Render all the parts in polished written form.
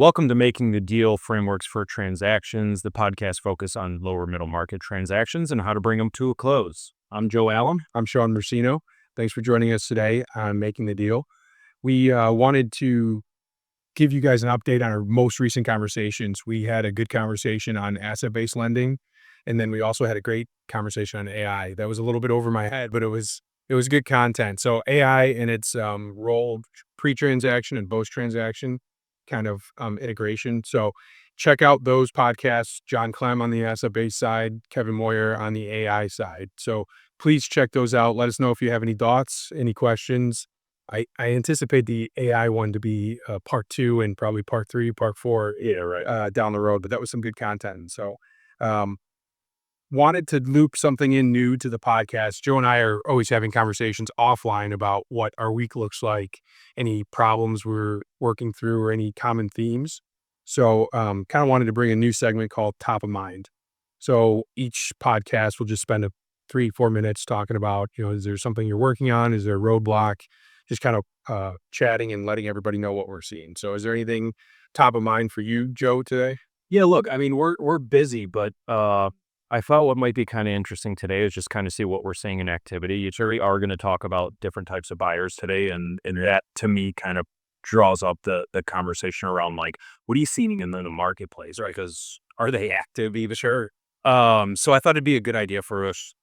Welcome to Making the Deal Frameworks for Transactions, the podcast focus on lower middle market transactions and how to bring them to a close. I'm Joe Allen. I'm Shawn. Thanks for joining us today on Making the Deal. We wanted to give you guys an update on our most recent conversations. We had a good conversation on asset-based lending, and then we also had a great conversation on AI. That was a little bit over my head, but it was good content. So AI and its role pre-transaction and post-transaction kind of integration. So check out those podcasts. John Clem on the asset-based side, Kevin Moyer on the AI side. So please check those out. Let us know if you have any thoughts, any questions. I anticipate the AI one to be part 2 and probably part 3, part 4 down the road, but that was some good content. So um, wanted to loop something in new to the podcast. Joe and I are always having conversations offline about what our week looks like, any problems we're working through or any common themes. So kind of wanted to bring a new segment called Top of Mind. So each podcast will just spend 3-4 minutes talking about, is there something you're working on? Is there a roadblock? Just kind of chatting and letting everybody know what we're seeing. So is there anything top of mind for you, Joe, today? Yeah, look, I mean, we're busy, but I thought what might be kind of interesting today is just kind of see what we're seeing in activity. You certainly are going to talk about different types of buyers today, and that to me kind of draws up the conversation around like what are you seeing in the marketplace, right? Because are they active even? Sure. So I thought it'd be a good idea for us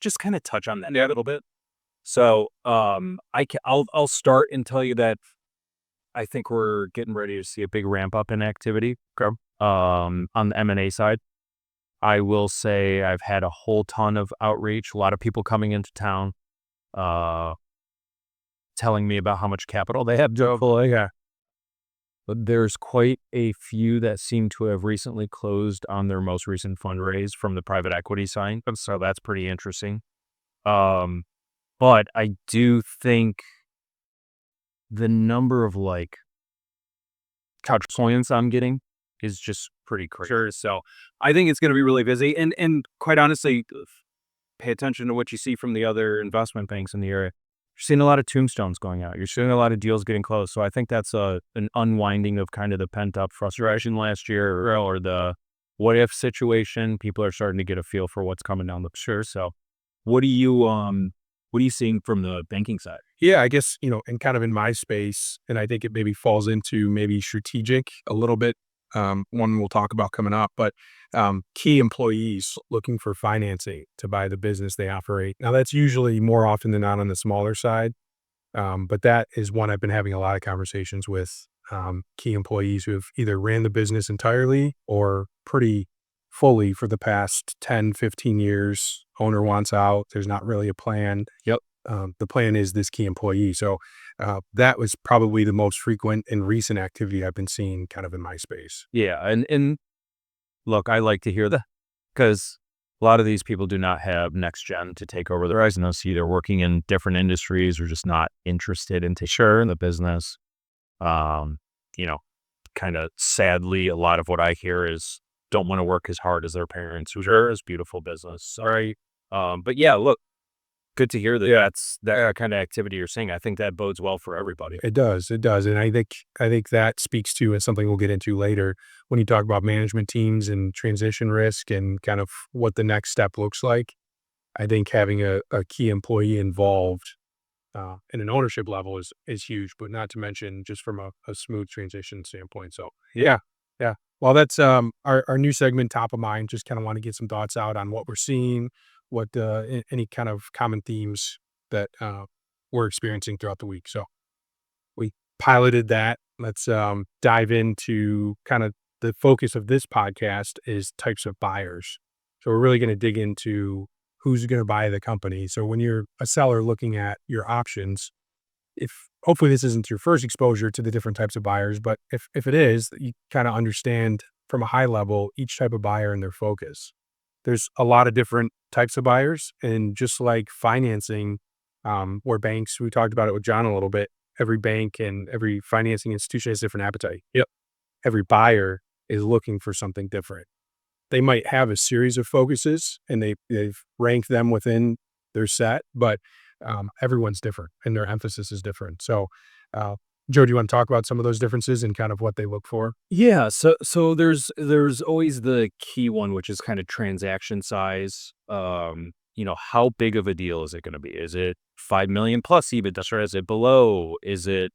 just kind of touch on that a little bit. So I'll start and tell you that I think we're getting ready to see a big ramp up in activity. Okay. On the M&A side, I will say I've had a whole ton of outreach, a lot of people coming into town, uh, telling me about how much capital they have to deploy. Yeah. But there's quite a few that seem to have recently closed on their most recent fundraise from the private equity side. So that's pretty interesting. But I do think the number of like couch points I'm getting is just pretty crazy. Sure. So I think it's going to be really busy. And quite honestly, pay attention to what you see from the other investment banks in the area. You're seeing a lot of tombstones going out. You're seeing a lot of deals getting closed. So I think that's an unwinding of kind of the pent up frustration last year or the what if situation. People are starting to get a feel for what's coming down the sure. So what are you seeing from the banking side? Yeah, I guess, and kind of in my space, and I think it maybe falls into maybe strategic a little bit. One we'll talk about coming up, but key employees looking for financing to buy the business they operate. Now, that's usually more often than not on the smaller side, but that is one I've been having a lot of conversations with key employees who have either ran the business entirely or pretty fully for the past 10, 15 years. Owner wants out. There's not really a plan. Yep. The plan is this key employee. So that was probably the most frequent and recent activity I've been seeing kind of in my space. Yeah. And look, I like to hear that because a lot of these people do not have next gen to take over their residency. They're working in different industries or just not interested in in the business. Kind of sadly, a lot of what I hear is don't want to work as hard as their parents, who sure is beautiful business. Right. But yeah, look, good to hear that that's that kind of activity you're seeing. I think that bodes well for everybody. It does. It does. And I think that speaks to, and something we'll get into later when you talk about management teams and transition risk and kind of what the next step looks like. I think having a key employee involved in an ownership level is huge, but not to mention just from a smooth transition standpoint. So yeah. Yeah. Well, that's our new segment, Top of Mind. Just kind of want to get some thoughts out on what we're seeing, what any kind of common themes that we're experiencing throughout the week. So we piloted that. Let's dive into kind of the focus of this podcast is types of buyers. So we're really going to dig into who's going to buy the company. So when you're a seller looking at your options, if hopefully this isn't your first exposure to the different types of buyers, but if it is, you kind of understand from a high level each type of buyer and their focus. There's a lot of different types of buyers, and just like financing, where banks, we talked about it with John a little bit, every bank and every financing institution has different appetite. Yep. Every buyer is looking for something different. They might have a series of focuses and they've ranked them within their set, but everyone's different and their emphasis is different. So Joe, do you want to talk about some of those differences and kind of what they look for? Yeah, so there's always the key one, which is kind of transaction size. How big of a deal is it going to be? Is it 5 million plus EBITDA? Or is it below? Is it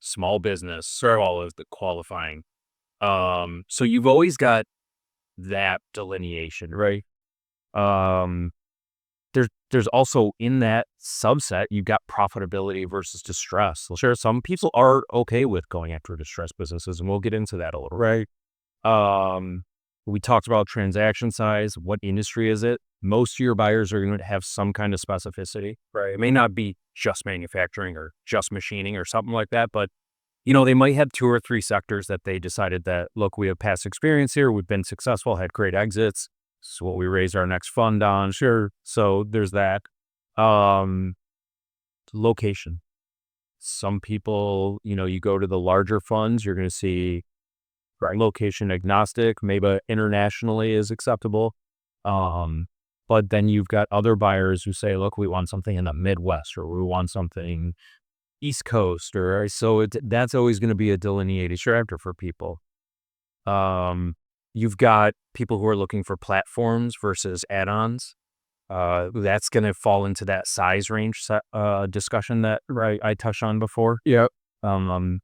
small business? Or all of the qualifying. So you've always got that delineation, right? Um, there's also in that subset, you've got profitability versus distress. So sure, some people are okay with going after distressed businesses, and we'll get into that a little. Right. Um, we talked about transaction size. What industry is it? Most of your buyers are going to have some kind of specificity, right? It may not be just manufacturing or just machining or something like that, but they might have two or three sectors that they decided that, look, we have past experience here. We've been successful, had great exits. This is what we raise our next fund on. Sure. So there's that. Um, Location. Some people, you go to the larger funds, you're going to see location agnostic, maybe internationally is acceptable. But then you've got other buyers who say, look, we want something in the Midwest, or we want something East Coast, or so that's always going to be a delineated chapter for people. You've got people who are looking for platforms versus add-ons. That's going to fall into that size range discussion that I touched on before. Yeah. A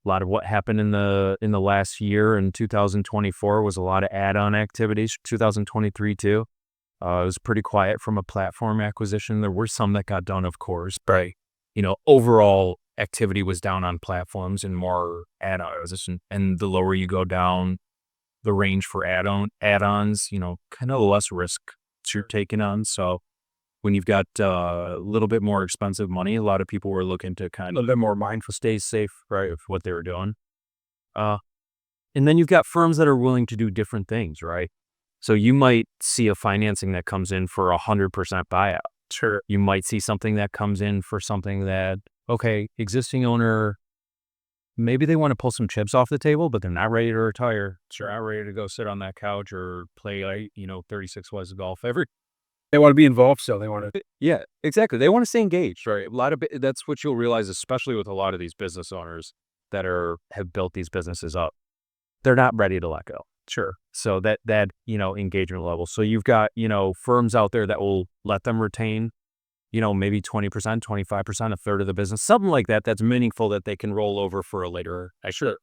lot of what happened in the last year in 2024 was a lot of add-on activities. 2023 too. It was pretty quiet from a platform acquisition. There were some that got done, of course, but overall activity was down on platforms and more add-ons. And the lower you go down the range for add-ons, kind of less risk you're taking on. So when you've got a little bit more expensive money, a lot of people were looking to kind of a little bit more mindful, stay safe, right, of what they were doing. Uh, and then you've got firms that are willing to do different things, right? So you might see a financing that comes in for 100% buyout. Sure. You might see something that comes in for something that, okay, existing owner, maybe they want to pull some chips off the table, but they're not ready to retire. Sure, not ready to go sit on that couch or play, 36 holes of golf every. They want to be involved, so they want to. Yeah, exactly. They want to stay engaged, right? That's what you'll realize, especially with a lot of these business owners that have built these businesses up. They're not ready to let go. Sure. So that engagement level. So you've got, firms out there that will let them retain, maybe 20%, 25%, a third of the business, something like that. That's meaningful that they can roll over for a later. Sure.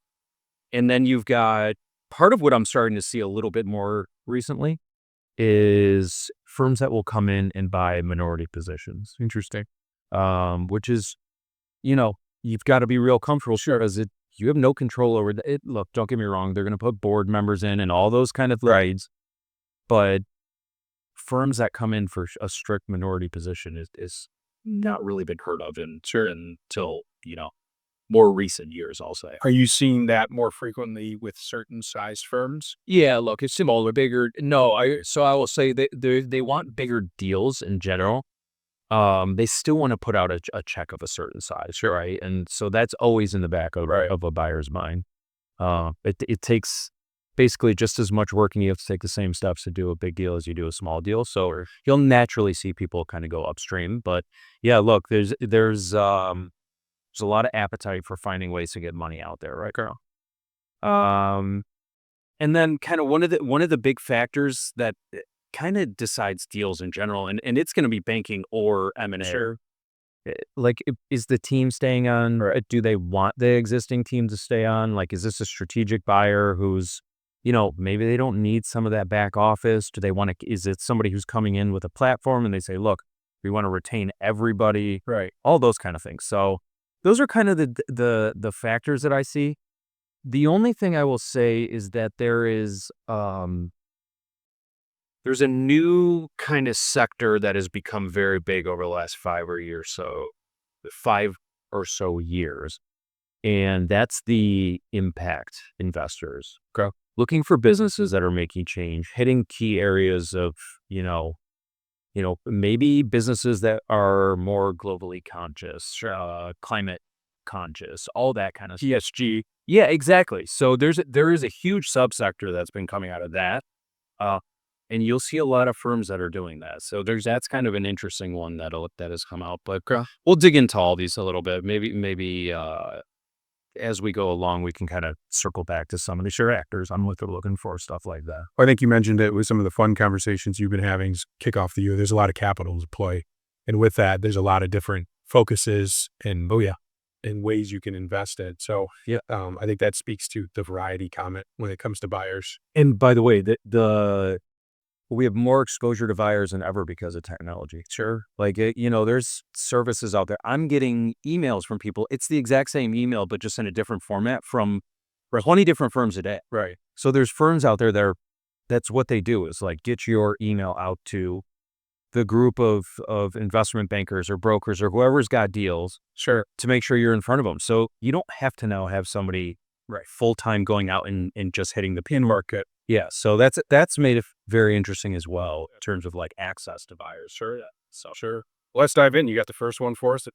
And then you've got part of what I'm starting to see a little bit more recently is firms that will come in and buy minority positions. Interesting. Which is, you've got to be real comfortable. Sure. Because you have no control over it. Look, don't get me wrong. They're going to put board members in and all those kind of rights. But firms that come in for a strict minority position is not really been heard of until, more recent years, I'll say. Are you seeing that more frequently with certain size firms? Yeah, look, it's smaller, bigger. No, I will say they want bigger deals in general. They still want to put out a check of a certain size, right? And so that's always in the back of a buyer's mind. It takes basically just as much work, and you have to take the same steps to do a big deal as you do a small deal. So you'll naturally see people kind of go upstream. But yeah, look, there's a lot of appetite for finding ways to get money out there, right, Carl? And then kind of one of the big factors that kind of decides deals in general, and it's going to be banking or M&A. Sure. Like, is the team staying on, or do they want the existing team to stay on? Like, is this a strategic buyer who's, maybe they don't need some of that back office? Do they want to, is it somebody who's coming in with a platform and they say, look, we want to retain everybody, Right. all those kind of things. So those are kind of the factors that I see. The only thing I will say is that there's a new kind of sector that has become very big over the last 5 or so years. And that's the impact investors. Okay. Looking for businesses that are making change, hitting key areas of, maybe businesses that are more globally conscious, climate conscious, all that kind of ESG. Yeah, exactly. So there is a huge subsector that's been coming out of that. And you'll see a lot of firms that are doing that. So that's kind of an interesting one that has come out. But we'll dig into all these a little bit. Maybe as we go along, we can kind of circle back to some of the sure actors on what they're looking for, stuff like that. I think you mentioned it with some of the fun conversations you've been having kick off the year. There's a lot of capital to play. And with that, there's a lot of different focuses and and ways you can invest in. So Yeah. I think that speaks to the variety comment when it comes to buyers. And by the way, we have more exposure to buyers than ever because of technology. Sure. Like, there's services out there. I'm getting emails from people. It's the exact same email, but just in a different format from 20 different firms a day. Right. So there's firms out there that's what they do is like get your email out to the group of investment bankers or brokers or whoever's got deals. Sure. To make sure you're in front of them. So you don't have to now have somebody full-time going out and just hitting the pin market. Yeah. So that's made it very interesting as well in terms of like access to buyers. Sure. So sure. Let's dive in. You got the first one for us.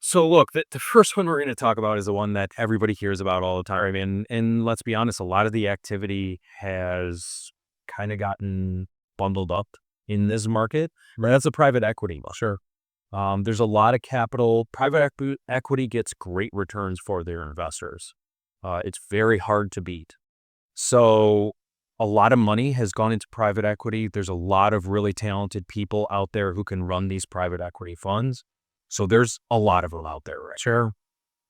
So look, the first one we're going to talk about is the one that everybody hears about all the time. And let's be honest, a lot of the activity has kind of gotten bundled up in this market. That's a private equity. Sure. There's a lot of capital. Private equity gets great returns for their investors. It's very hard to beat. So a lot of money has gone into private equity. There's a lot of really talented people out there who can run these private equity funds. So there's a lot of them out there, right? Sure.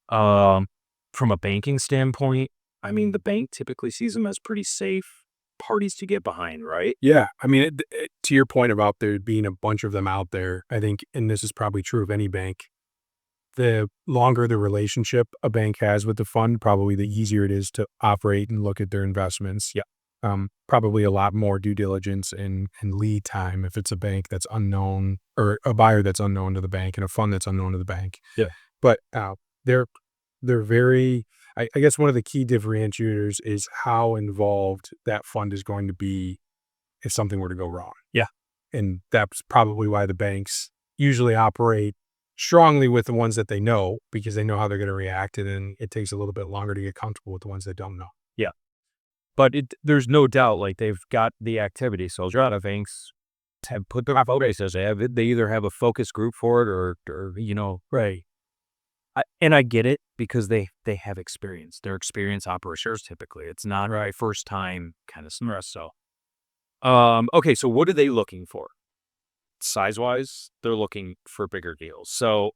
From a banking standpoint, I mean, the bank typically sees them as pretty safe parties to get behind, right? Yeah. I mean, to your point about there being a bunch of them out there, I think, and this is probably true of any bank, the longer the relationship a bank has with the fund, probably the easier it is to operate and look at their investments. Yeah. Probably a lot more due diligence and lead time if it's a bank that's unknown or a buyer that's unknown to the bank and a fund that's unknown to the bank. Yeah. But they're very, I guess one of the key differentiators is how involved that fund is going to be if something were to go wrong. Yeah. And that's probably why the banks usually operate strongly with the ones that they know because they know how they're going to react. And then it takes a little bit longer to get comfortable with the ones that don't know. Yeah. But there's no doubt, like they've got the activity. So a lot of banks have put their focuses. They either have a focus group for it or Right. And I get it because they have experience. They're experienced operators typically. It's not right first time kind of stress. So, okay. So what are they looking for? Size wise, they're looking for bigger deals. So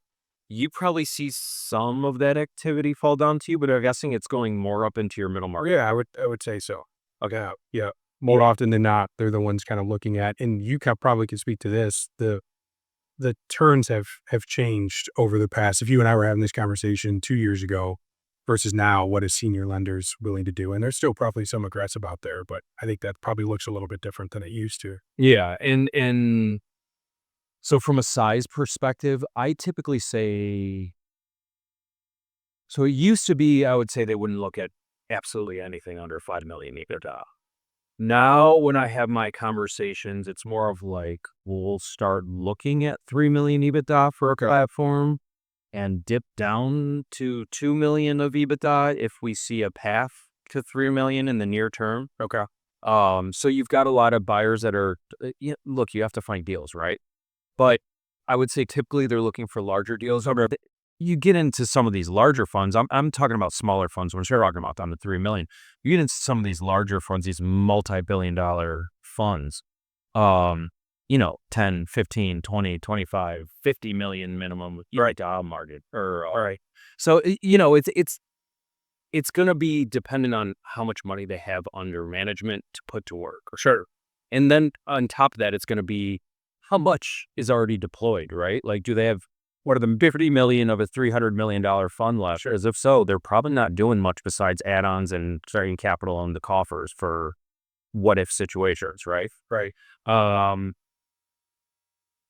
you probably see some of that activity fall down to you, but I'm guessing it's going more up into your middle market. Yeah, I would say so. Okay. Yeah. More often than not, they're the ones kind of looking at, and you probably can speak to this. The turns have changed over the past. If you and I were having this conversation 2 years ago versus now, what is senior lenders willing to do? And there's still probably some aggressive out there, but I think that probably looks a little bit different than it used to. Yeah. And so from a size perspective, I typically say, so it used to be, I would say they wouldn't look at absolutely anything under 5 million EBITDA. Now, when I have my conversations, it's more of like, we'll start looking at 3 million EBITDA for a platform and dip down to 2 million of EBITDA if we see a path to 3 million in the near term. Okay. So you've got a lot of buyers that are, look, you have to find deals, right? But I would say typically they're looking for larger deals. You get into some of these larger funds. I'm talking about smaller funds when we're talking about down to 3 million. You get into some of these larger funds, these multi-billion-dollar funds. 10, 15, 20, 25, 50 million minimum EBITDA market. All right. So it's going to be dependent on how much money they have under management to put to work. Sure. And then on top of that, it's going to be how much is already deployed, right? Like, do they have, what are the 50 million of a $300 million fund left? Sure. As if so, they're probably not doing much besides add-ons and starting capital in the coffers for what if situations, right? Right.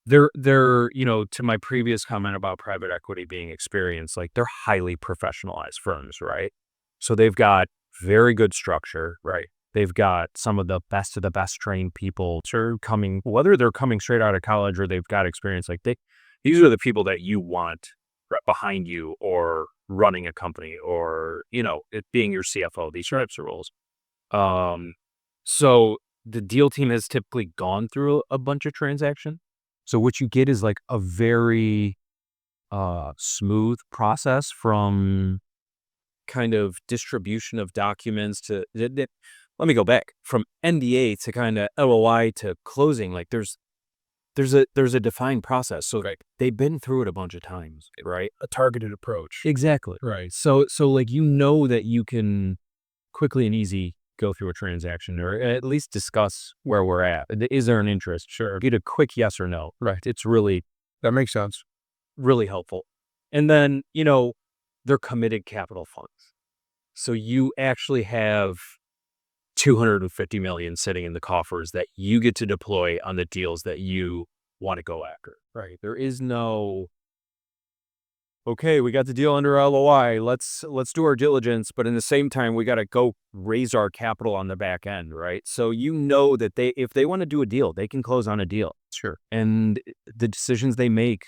They're to my previous comment about private equity being experienced, like they're highly professionalized firms, right? So they've got very good structure, right? They've got some of the best trained people coming, whether they're coming straight out of college or they've got experience. Like these are the people that you want behind you or running a company or, it being your CFO, these types of roles. So the deal team has typically gone through a bunch of transaction. So what you get is like a very smooth process from kind of distribution of documents to let me go back from NDA to kind of LOI to closing. Like there's a defined process. So Right. they've been through it a bunch of times, right? A targeted approach. Exactly. Right. So like that you can quickly and easy go through a transaction or at least discuss where we're at. Is there an interest? Sure. Get a quick yes or no. Right. It's really, That makes sense. really helpful. And then, they're committed capital funds. So you actually have 250 million sitting in the coffers that you get to deploy on the deals that you want to go after. Right. There is no, okay, we got the deal under LOI. Let's do our diligence, but in the same time, we got to go raise our capital on the back end, right? So that if they want to do a deal, they can close on a deal, Sure. and the decisions they make,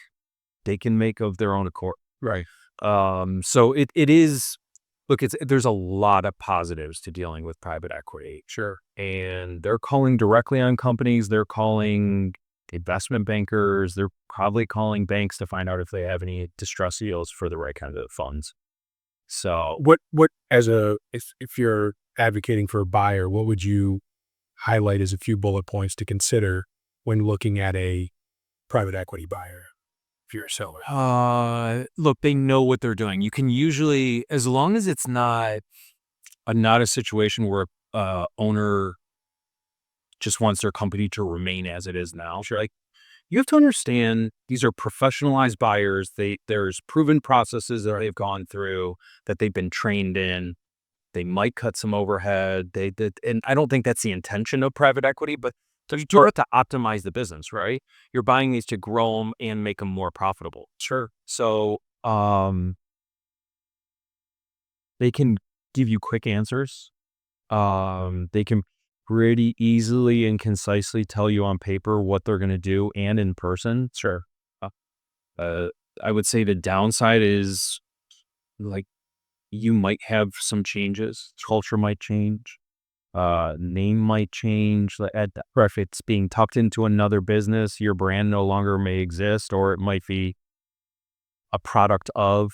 they can make of their own accord. Right. So it is. Look, there's a lot of positives to dealing with private equity, Sure. and they're calling directly on companies. They're calling investment bankers. They're probably calling banks to find out if they have any distress deals for the right kind of funds. So, What as a if you're advocating for a buyer, what would you highlight as a few bullet points to consider when looking at a private equity buyer if you're a seller? look, they know what they're doing. You can usually, as long as it's not a situation where owner just wants their company to remain as it is now. Sure. Like, you have to understand these are professionalized buyers. There's proven processes that they've gone through, that they've been trained in. They might cut some overhead. They did, and I don't think that's the intention of private equity, but so you do it to optimize the business, right? You're buying these to grow them and make them more profitable. Sure. So, they can give you quick answers. They can pretty easily and concisely tell you on paper what they're going to do and in person. Sure. Uh, uh, I would say the downside is like you might have some changes. Culture might change. Name might change. Or if it's being tucked into another business, your brand no longer may exist, or it might be a product of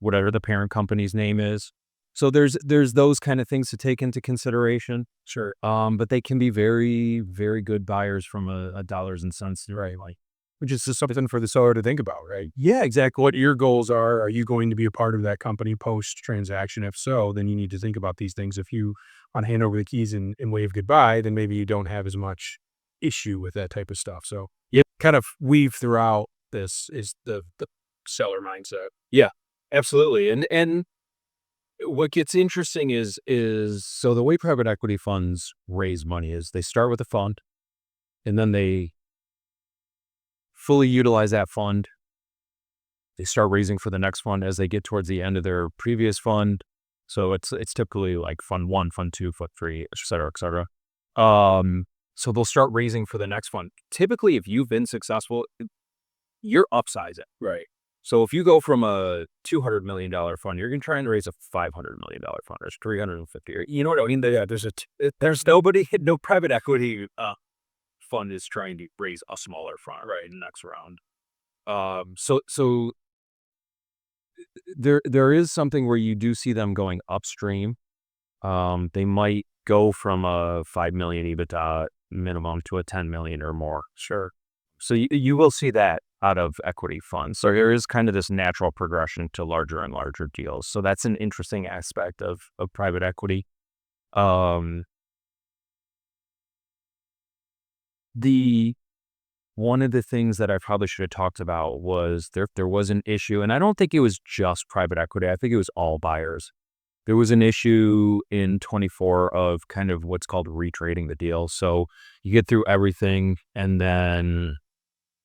whatever the parent company's name is. So there's those kind of things to take into consideration. Sure. But they can be very, very good buyers from a dollars and cents. Right. Like, Which is just something for the seller to think about, right? yeah, exactly. What your goals are you going to be a part of that company post-transaction? If so, then you need to think about these things. If you want to hand over the keys and wave goodbye, then maybe you don't have as much issue with that type of stuff. So, Yep. kind of weave throughout this is the seller mindset. Yeah, absolutely. And what gets interesting is so the way private equity funds raise money is they start with a fund and then they fully utilize that fund. They start raising for the next fund as they get towards the end of their previous fund. So it's typically like fund one, fund two, fund three, et cetera, et cetera. So they'll start raising for the next fund. Typically, if you've been successful, you're upsizing. Right. So if you go from a $200 million fund, you're going to try and raise a $500 million fund or 350, or you know what I mean? Yeah, There's nobody, no private equity fund is trying to raise a smaller fund Right. in the next round. So there is something where you do see them going upstream. They might go from a 5 million EBITDA minimum to a 10 million or more. Sure. So you will see that out of equity funds. So there is kind of this natural progression to larger and larger deals. So that's an interesting aspect of private equity. Um, the One of the things that I probably should have talked about was there was an issue, and I don't think it was just private equity. I think it was all buyers. There was an issue in 24 of kind of what's called retrading the deal. So you get through everything and then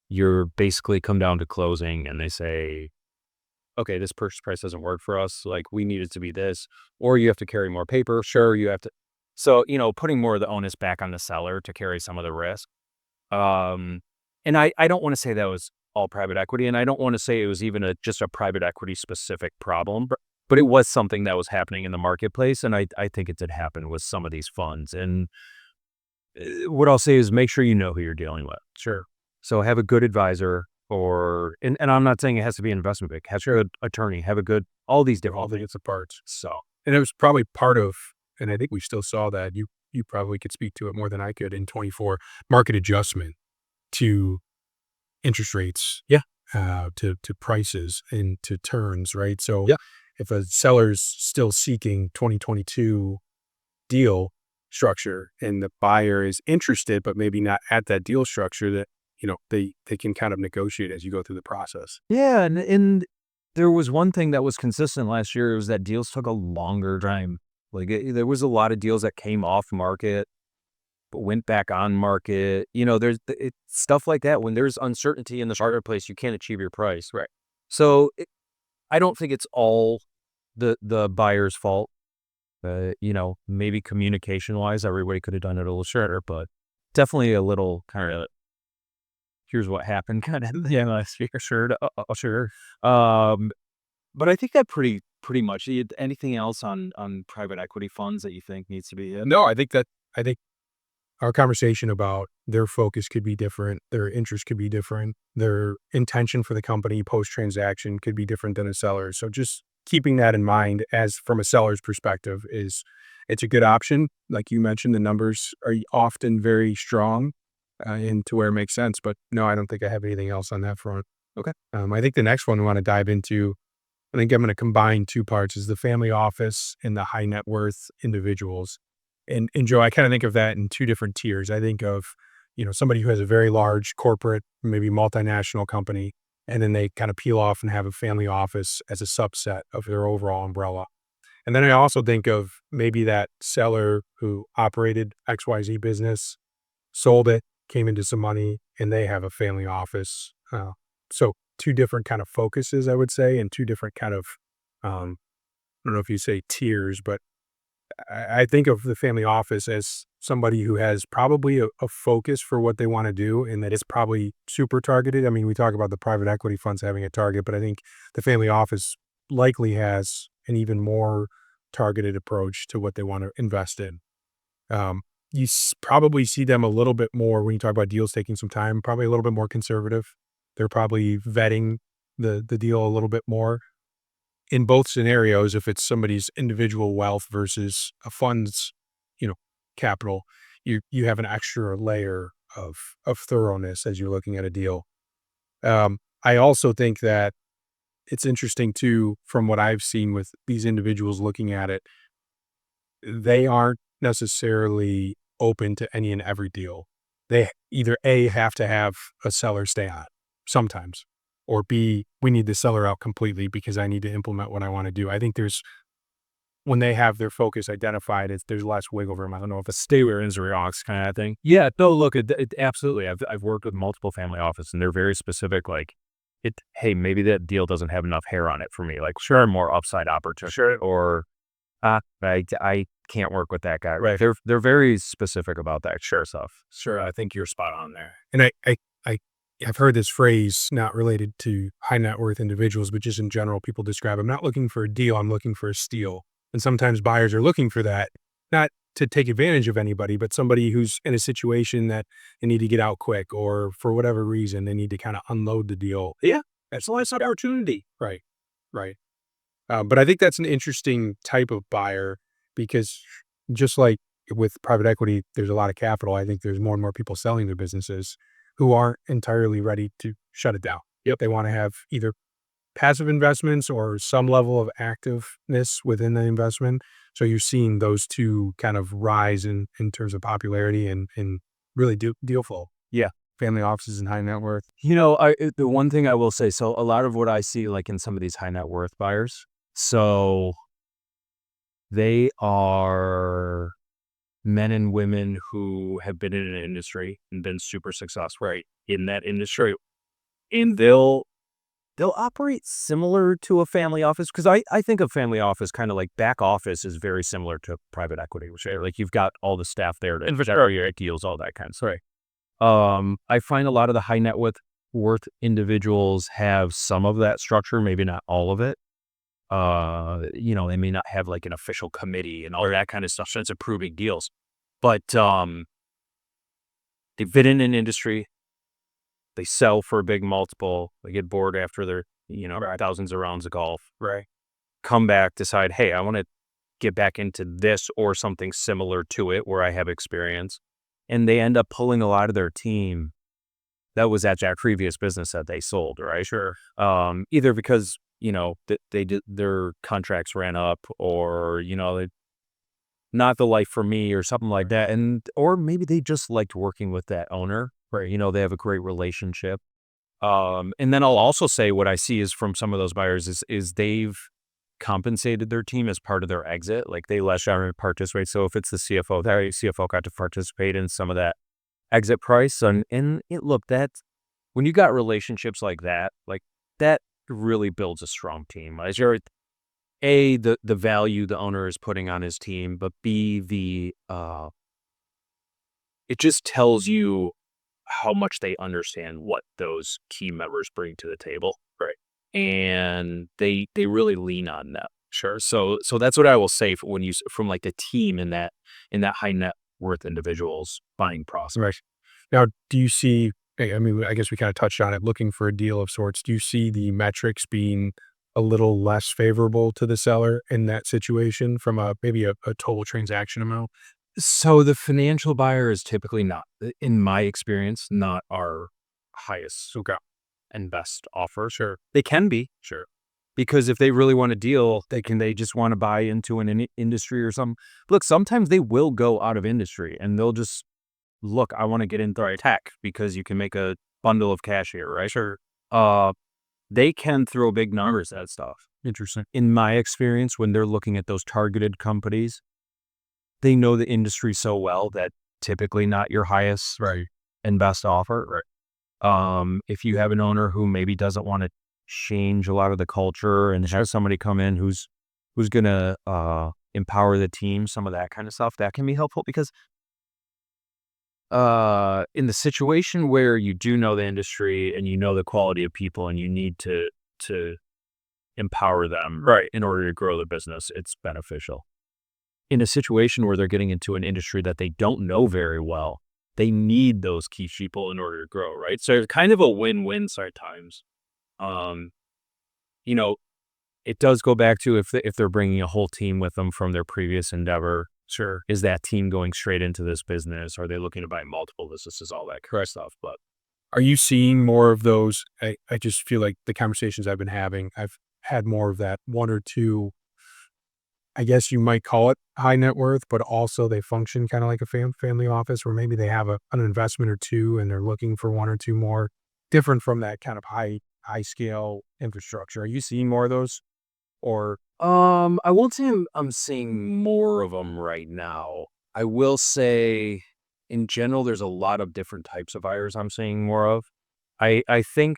you're basically come down to closing and they say, okay, this purchase price doesn't work for us. Like, we need it to be this, or you have to carry more paper. Sure, you have to. So, putting more of the onus back on the seller to carry some of the risk. Um, and I don't want to say that was all private equity, and I don't want to say it was even just a private equity specific problem, but it was something that was happening in the marketplace, and I think it did happen with some of these funds. And what I'll say is make sure you know who you're dealing with. Sure. So have a good advisor and I'm not saying it has to be an investment bank. Have a good attorney, have a good all these All different the things. it's a parts. So And it was probably part of, and I think we still saw that, you probably could speak to it more than I could in 24, market adjustment to interest rates, yeah, to prices and to turns, right? So yeah. if a seller's still seeking 2022 deal structure and the buyer is interested, but maybe not at that deal structure, that, they can kind of negotiate as you go through the process. Yeah, and there was one thing that was consistent last year, it was that deals took a longer time. Like, there was a lot of deals that came off market, but went back on market. There's stuff like that. When there's uncertainty in the marketplace, you can't achieve your price. Right. So, I don't think it's all the buyer's fault. Maybe communication-wise, everybody could have done it a little shorter, but definitely a little kinda, "Here's what happened," kinda yeah, last year. Sure, sure. Um, but I think that pretty much anything else on private equity funds that you think needs to be hit? No, I think our conversation about their focus could be different, their interest could be different, their intention for the company post-transaction could be different than a seller. So just keeping that in mind as from a seller's perspective is it's a good option. Like you mentioned, the numbers are often very strong, and to where it makes sense. But no, I don't think I have anything else on that front. Okay. I think the next one we want to dive into, I think I'm going to combine two parts, is the family office and the high net worth individuals. And Joe, I kind of think of that in two different tiers. I think of, somebody who has a very large corporate, maybe multinational company, and then they kind of peel off and have a family office as a subset of their overall umbrella. And then I also think of maybe that seller who operated XYZ business, sold it, came into some money, and they have a family office. So two different kind of focuses, I would say, and two different kind of, um, I don't know if you say tiers, but I think of the family office as somebody who has probably a focus for what they want to do, and that it's probably super targeted. I mean, we talk about the private equity funds having a target, but I think the family office likely has an even more targeted approach to what they want to invest in. Um, probably see them a little bit more when you talk about deals taking some time, probably a little bit more conservative. They're probably vetting the deal a little bit more. In both scenarios, if it's somebody's individual wealth versus a fund's, you know, capital, you have an extra layer of thoroughness as you're looking at a deal. I also think that it's interesting too, from what I've seen with these individuals looking at it, they aren't necessarily open to any and every deal. They either A, have to have a seller stay on sometimes, or B, we need the seller out completely because I need to implement what I want to do. I think when they have their focus identified, there's less wiggle room. I don't know if it's Stay where ends rocks kind of thing. Yeah, no, look, absolutely. I've worked with multiple family office, and they're very specific. Like, hey, maybe that deal doesn't have enough hair on it for me. Like, sure, more upside opportunity, sure, or I can't work with that guy. Right? They're very specific about that. Sure stuff. sure. I think you're spot on there. And I I've heard this phrase not related to high net worth individuals, but just in general, people describe, I'm not looking for a deal, I'm looking for a steal. And sometimes buyers are looking for that, not to take advantage of anybody, but somebody who's in a situation that they need to get out quick, or for whatever reason, they need to kind of unload the deal. Yeah, that's a nice opportunity. Right. Right. But I think that's an interesting type of buyer because just like with private equity, there's a lot of capital. I think there's more and more people selling their businesses who aren't entirely ready to shut it down. Yep. They want to have either passive investments or some level of activeness within the investment. So you're seeing those two kind of rise in terms of popularity and really deal flow. Yeah. Family offices and high net worth. The one thing I will say, so a lot of what I see, like in some of these high net worth buyers, so they are men and women who have been in an industry and been super successful, right, in that industry, and they'll operate similar to a family office because I think a family office, kind of like back office, is very similar to private equity, which like you've got all the staff there to investment your deals, all that kind of stuff. I find a lot of the high net worth individuals have some of that structure, maybe not all of it. They may not have like an official committee and all that kind of stuff. So it's approving deals. But They've been in an industry, they sell for a big multiple, they get bored after their, thousands of rounds of golf, Right. come back, decide, hey, I want to get back into this or something similar to it where I have experience. And they end up pulling a lot of their team that was at that previous business that they sold, right? Sure. Either because, they did their contracts ran up or, not the life for me or something like that. And, or maybe they just liked working with that owner, right? They have a great relationship. And then I'll also say what I see is from some of those buyers is they've compensated their team as part of their exit. Like they let Shawn participate. So if it's the CFO, that CFO got to participate in some of that exit price. Look, that when you got relationships like that really builds a strong team. As you're the value the owner is putting on his team, but B, it just tells you how much they understand what those key members bring to the table. Right. And they really lean on that. Sure. So that's what I will say for when from like the team in that high net worth individuals buying process. Right. Now, do you see, I mean, I guess we kind of touched on it, looking for a deal of sorts. Do you see the metrics being a little less favorable to the seller in that situation from maybe a total transaction amount? So the financial buyer is typically not, in my experience, not our highest Okay. and best offer. Sure. They can be, Sure. because if they really want a deal, they just want to buy into an industry or something. Look, sometimes they will go out of industry and they'll just look, I want to get into tech because you can make a bundle of cash here, right? Sure. Uh, they can throw big numbers at stuff. Interesting. In my experience, when they're looking at those targeted companies, they know the industry so well that typically not your highest Right. and best offer. Right. If you have an owner who maybe doesn't want to change a lot of the culture and have somebody come in who's gonna empower the team, some of that kind of stuff, that can be helpful because in the situation where you do know the industry and you know the quality of people and you need to empower them Right. in order to grow the business, it's beneficial. In a situation where they're getting into an industry that they don't know very well, they need those key people in order to grow, right? So it's kind of a win-win sometimes. Um, you know, it does go back to if they're bringing a whole team with them from their previous endeavor. Sure. Is that team going straight into this business? Are they looking to buy multiple businesses? All that kind of stuff. But Are you seeing more of those? I just feel like the conversations I've been having, I've had more of that one or two. I guess you might call it high net worth, but also they function kind of like a family office where maybe they have an investment or two and they're looking for one or two more, different from that kind of high scale infrastructure. Are you seeing more of those? Or I won't say I'm seeing more of them right now. I will say, in general, there's a lot of different types of buyers I'm seeing more of. I think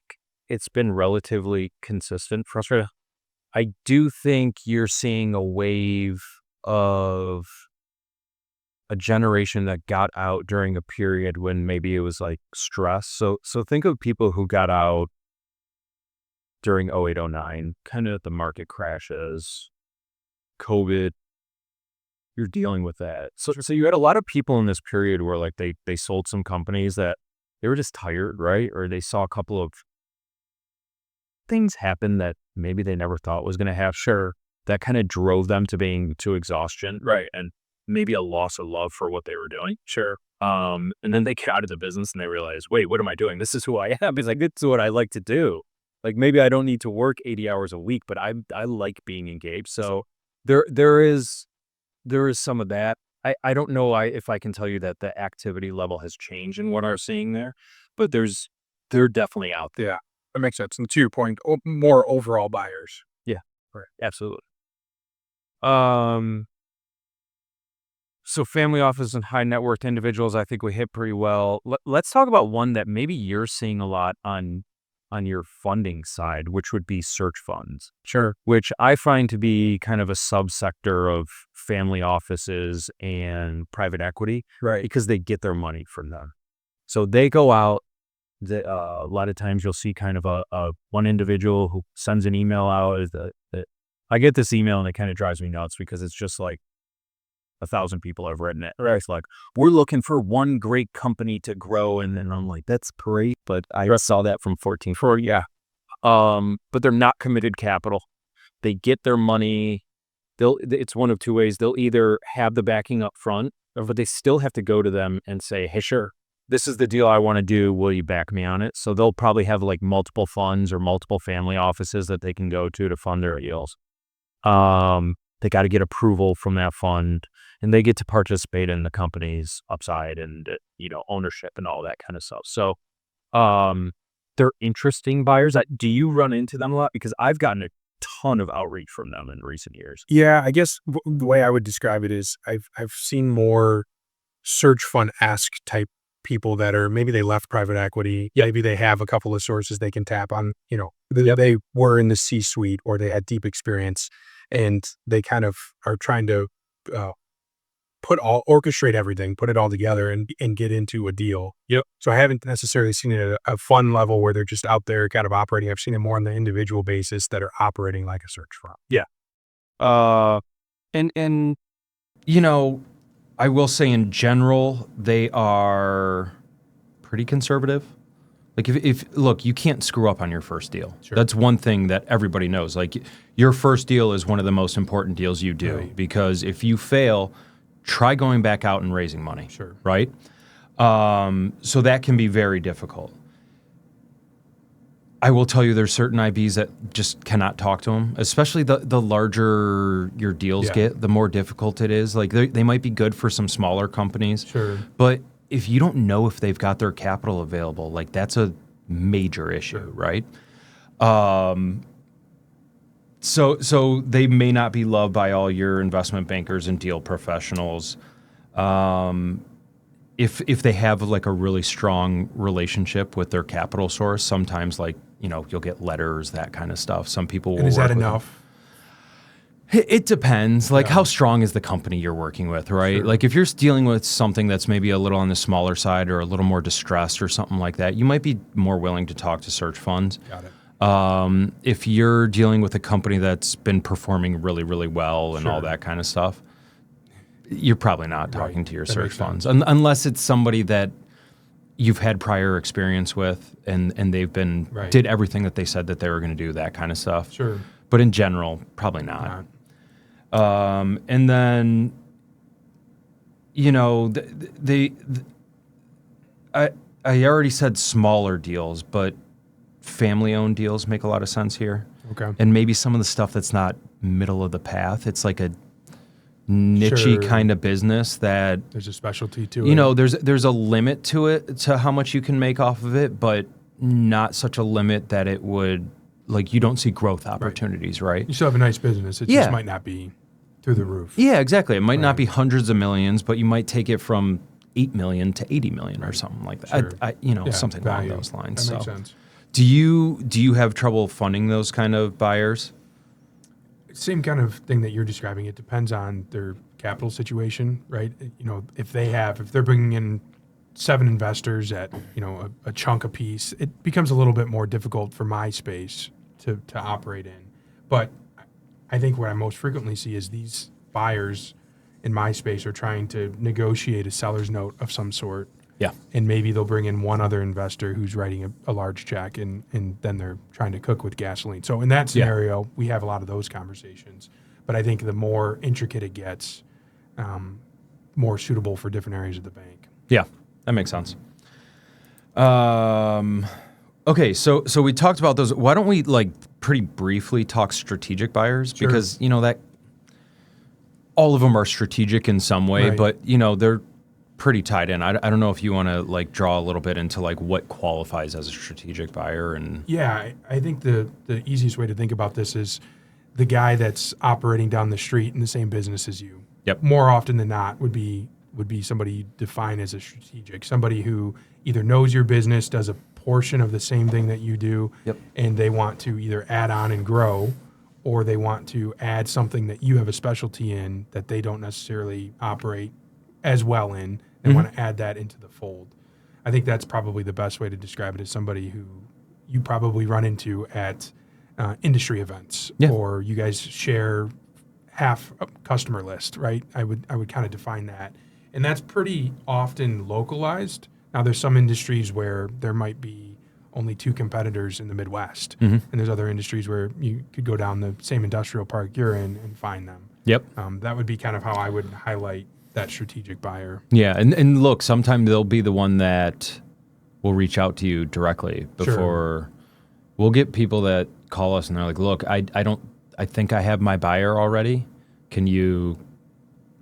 it's been relatively consistent for us. I do think you're seeing a wave of a generation that got out during a period when maybe it was like stress. So think of people who got out during 0809, kind of the market crashes, COVID, you're dealing with that. So you had a lot of people in this period where like they sold some companies that they were just tired, right? Or they saw a couple of things happen that maybe they never thought was going to happen. Sure, that kind of drove them to being to exhaustion, right? And maybe a loss of love for what they were doing. sure. And then they get out of the business and they realize, wait, what am I doing? This is who I am. It's like, this is what I like to do. Like maybe I don't need to work 80 hours a week, but I like being engaged. So there is some of that. I don't know if I can tell you that the activity level has changed in what I'm seeing there, but they're definitely out there. Yeah, that makes sense. And to your point, more overall buyers. Yeah, Right. absolutely. Um, so family office and high net worth individuals, I think we hit pretty well. Let's talk about one that maybe you're seeing a lot on your funding side, which would be search funds, Sure. which I find to be kind of a subsector of family offices and private equity Right. because they get their money from them. So they go out. A lot of times you'll see kind of a one individual who sends an email out. I get this email and it kind of drives me nuts because it's just like 1,000 people have written it. Right? It's like, we're looking for one great company to grow. And then I'm like, that's great. But I saw that from 14. Yeah. But they're not committed capital. They get their money. It's one of two ways. They'll either have the backing up front, but they still have to go to them and say, hey, sure, this is the deal I want to do. Will you back me on it? So they'll probably have like multiple funds or multiple family offices that they can go to fund their deals. They got to get approval from that fund, and they get to participate in the company's upside and, ownership and all that kind of stuff. So, they're interesting buyers. Do you run into them a lot? Because I've gotten a ton of outreach from them in recent years. Yeah, I guess the way I would describe it is I've seen more search fund-esque type people that are maybe they left private equity. Yep. Maybe they have a couple of sources they can tap on. Yep. They were in the C-suite or they had deep experience, and they kind of are trying to orchestrate everything, put it all together, and get into a deal. Yep. So I haven't necessarily seen it at a fund level where they're just out there kind of operating. I've seen it more on the individual basis that are operating like a search firm. Yeah. And I will say in general, they are pretty conservative. Like if look, you can't screw up on your first deal. Sure. That's one thing that everybody knows. Like your first deal is one of the most important deals you do, Right. because if you fail, try going back out and raising money. Sure. Right? So that can be very difficult. I will tell you there's certain IBs that just cannot talk to them, especially the larger your deals get, the more difficult it is. Like they might be good for some smaller companies. Sure. But if you don't know if they've got their capital available, like that's a major issue, right? So they may not be loved by all your investment bankers and deal professionals. If they have like a really strong relationship with their capital source, sometimes you'll get letters, that kind of stuff. Some people will. And is work that with them. enough? It depends. Like how strong is the company you're working with, right? Sure. Like if you're dealing with something that's maybe a little on the smaller side or a little more distressed or something like that, you might be more willing to talk to search funds. Got it. If you're dealing with a company that's been performing really, really well and all Sure. that kind of stuff, you're probably not talking to your That search makes funds sense. unless it's somebody that you've had prior experience with and they've been Right. did everything that they said that they were going to do, that kind of stuff. Sure. But in general, probably not. And then, I already said smaller deals, but family-owned deals make a lot of sense here. Okay. And maybe some of the stuff that's not middle of the path, it's like a niche Sure. kind of business that, There's a specialty to it. there's a limit to it, to how much you can make off of it, but not such a limit that it would, like, you don't see growth opportunities, right? You still have a nice business. It Yeah. just might not be through the roof. Yeah, exactly. It might not Right. be hundreds of millions, but you might take it from 8 million to 80 million or something like that. Sure. Yeah, something value. along those lines. That makes So, sense. do you have trouble funding those kind of buyers? Same kind of thing that you're describing. It depends on their capital situation, right? If they're bringing in 7 investors at, a chunk a piece, it becomes a little bit more difficult for my space to operate in. But I think what I most frequently see is these buyers in my space are trying to negotiate a seller's note of some sort. Yeah. And maybe they'll bring in one other investor who's writing a large check, and then they're trying to cook with gasoline. So in that scenario, we have a lot of those conversations. But I think the more intricate it gets, more suitable for different areas of the bank. Yeah, that makes sense. Okay, so we talked about those. Why don't we pretty briefly talk strategic buyers? Sure. Because that all of them are strategic in some way, Right. but they're pretty tied in. I don't know if you want to draw a little bit into what qualifies as a strategic buyer and Yeah, I think the easiest way to think about this is the guy that's operating down the street in the same business as you. Yep. More often than not would be somebody you define as a strategic, somebody who either knows your business, does a portion of the same thing that you do, Yep. and they want to either add on and grow, or they want to add something that you have a specialty in that they don't necessarily operate as well in, and want to add that into the fold. I think that's probably the best way to describe it, as somebody who you probably run into at industry events, Yeah. or you guys half a customer list, right? I would kind of define that. And that's pretty often localized. Now there's some industries where there might be only 2 competitors in the Midwest. And there's other industries where you could go down the same industrial park you're in and find them. Yep. That would be kind of how I would highlight that strategic buyer. Yeah, and look, sometimes they'll be the one that will reach out to you directly before. We'll get people that call us and they're like, "Look, I think I have my buyer already. Can you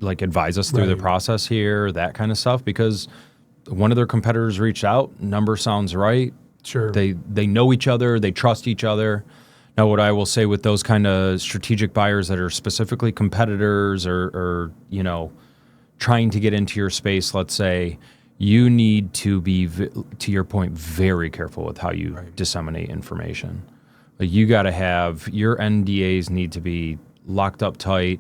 like advise us through the process here?" That kind of stuff, because one of their competitors reached out. Number sounds right. Sure. They know each other. They trust each other. Now, what I will say with those kind of strategic buyers that are specifically competitors or trying to get into your space, let's say, you need to be, to your point, very careful with how you disseminate information. Like, you got to have your NDAs need to be locked up tight.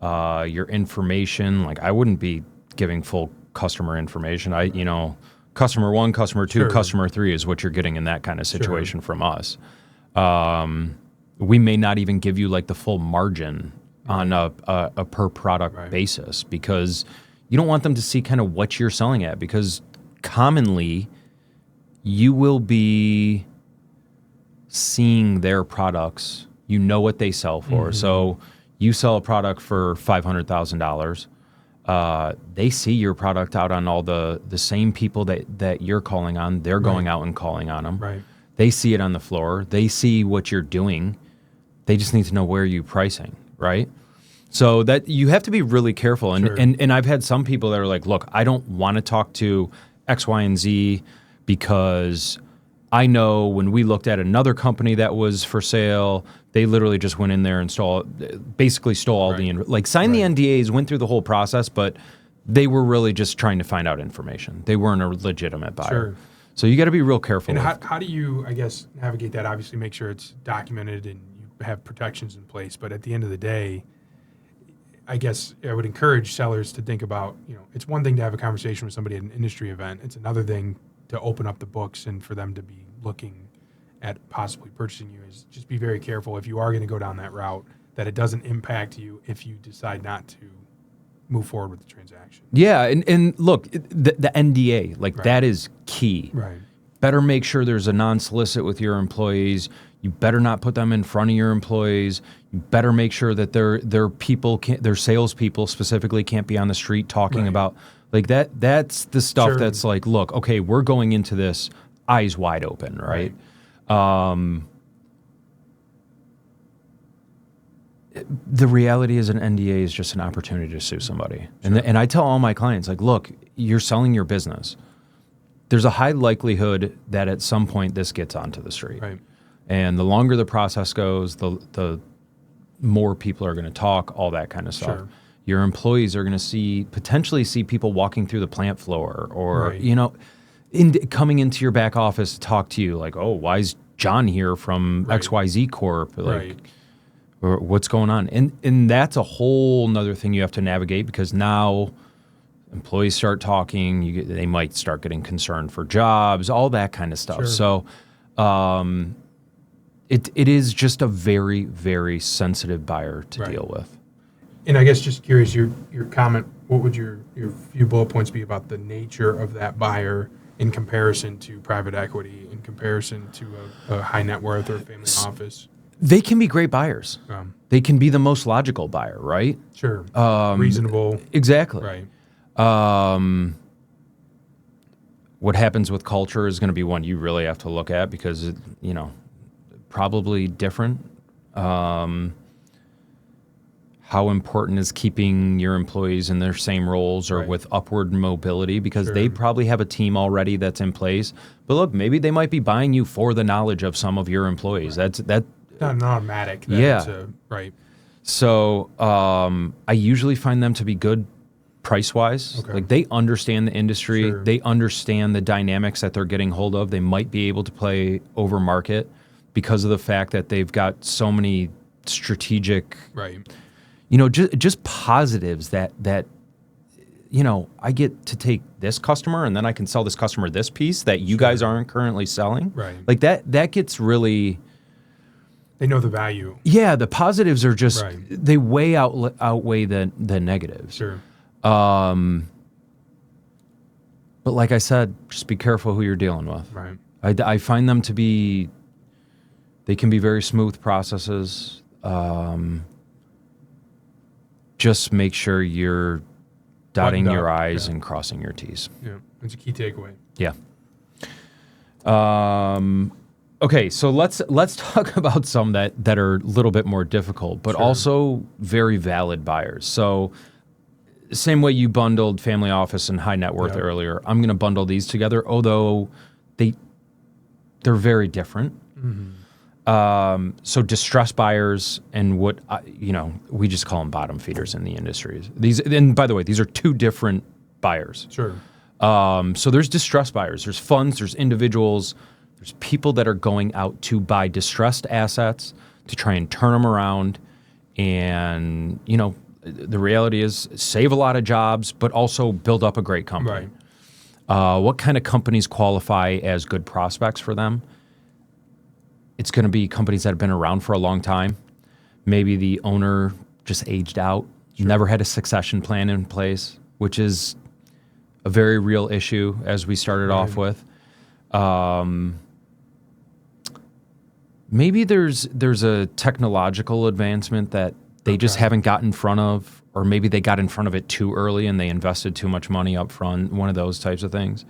Your information, like, I wouldn't be giving full customer information. Customer 1, customer 2, customer 3 is what you're getting in that kind of situation from us. We may not even give you like the full margin on a per product basis, because you don't want them to see kind of what you're selling at, because commonly you will be seeing their products, what they sell for. So you sell a product for $500,000. They see your product out on all the same people that you're calling on. They're going out and calling on them. Right. They see it on the floor. They see what you're doing. They just need to know where you're pricing, right? So that you have to be really careful. And I've had some people that are like, "Look, I don't want to talk to X, Y, and Z because I know when we looked at another company that was for sale, they literally just went in there and basically stole all signed the NDAs, went through the whole process, but they were really just trying to find out information. They weren't a legitimate buyer." Sure. So you got to be real careful. And how do you, I guess, navigate that? Obviously, make sure it's documented and you have protections in place. But at the end of the day, I guess I would encourage sellers to think about, it's one thing to have a conversation with somebody at an industry event. It's another thing to open up the books and for them to be looking at possibly purchasing you. Is just be very careful if you are going to go down that route, that it doesn't impact you if you decide not to move forward with the transaction. Yeah, and look, the NDA, that is key. Right. Better make sure there's a non-solicit with your employees. You better not put them in front of your employees. You better make sure that their salespeople specifically can't be on the street talking about like that. That's the stuff that's like, look, okay, we're going into this eyes wide open, right? The reality is an NDA is just an opportunity to sue somebody. And I tell all my clients, like, look, you're selling your business. There's a high likelihood that at some point this gets onto the street. Right. And the longer the process goes, the more people are going to talk, all that kind of stuff. Sure. Your employees are going to potentially see people walking through the plant floor or, coming into your back office to talk to you like, "Oh, why is John here from XYZ Corp?" Or what's going on? And that's a whole nother thing you have to navigate, because now employees start talking, they might start getting concerned for jobs, all that kind of stuff. Sure. So it is just a very, very sensitive buyer to deal with. And I guess just curious, your comment, what would your few bullet points be about the nature of that buyer in comparison to private equity, in comparison to a high net worth or a family office? They can be great buyers. They can be the most logical buyer, right? Sure. Reasonable. Exactly. Right. What happens with culture is going to be one you really have to look at, because, probably different. How important is keeping your employees in their same roles or with upward mobility, because they probably have a team already that's in place. But look, maybe they might be buying you for the knowledge of some of your employees. That's not an automatic. Right. So I usually find them to be good price-wise. Okay. Like, they understand the industry. Sure. They understand the dynamics that they're getting hold of. They might be able to play over market because of the fact that they've got so many strategic, just positives that I get to take this customer and then I can sell this customer this piece that you guys aren't currently selling. Right. Like that gets really, They know the value. Yeah, the positives are just Right. they outweigh the negatives. Sure. But like I said, just be careful who you're dealing with. Right. I find them to be, they can be very smooth processes. Just make sure you're dotting Buttoned your up, I's yeah. and crossing your T's. Yeah. That's a key takeaway. Yeah. Okay, so let's talk about some that are a little bit more difficult, but Sure. also very valid buyers. So same way you bundled family office and high net worth Yep. earlier, I'm going to bundle these together, although they're very different. So distressed buyers and what we just call them bottom feeders in the industries. These, and by the way, these are two different buyers. Sure. So there's distressed buyers, there's funds, there's individuals, there's people that are going out to buy distressed assets to try and turn them around. And, the reality is save a lot of jobs, but also build up a great company. Right. What kind of companies qualify as good prospects for them? It's going to be companies that have been around for a long time. Maybe the owner just aged out, never had a succession plan in place, which is a very real issue as we started off with. Maybe there's a technological advancement that they just haven't got in front of, or maybe they got in front of it too early and they invested too much money up front, one of those types of things.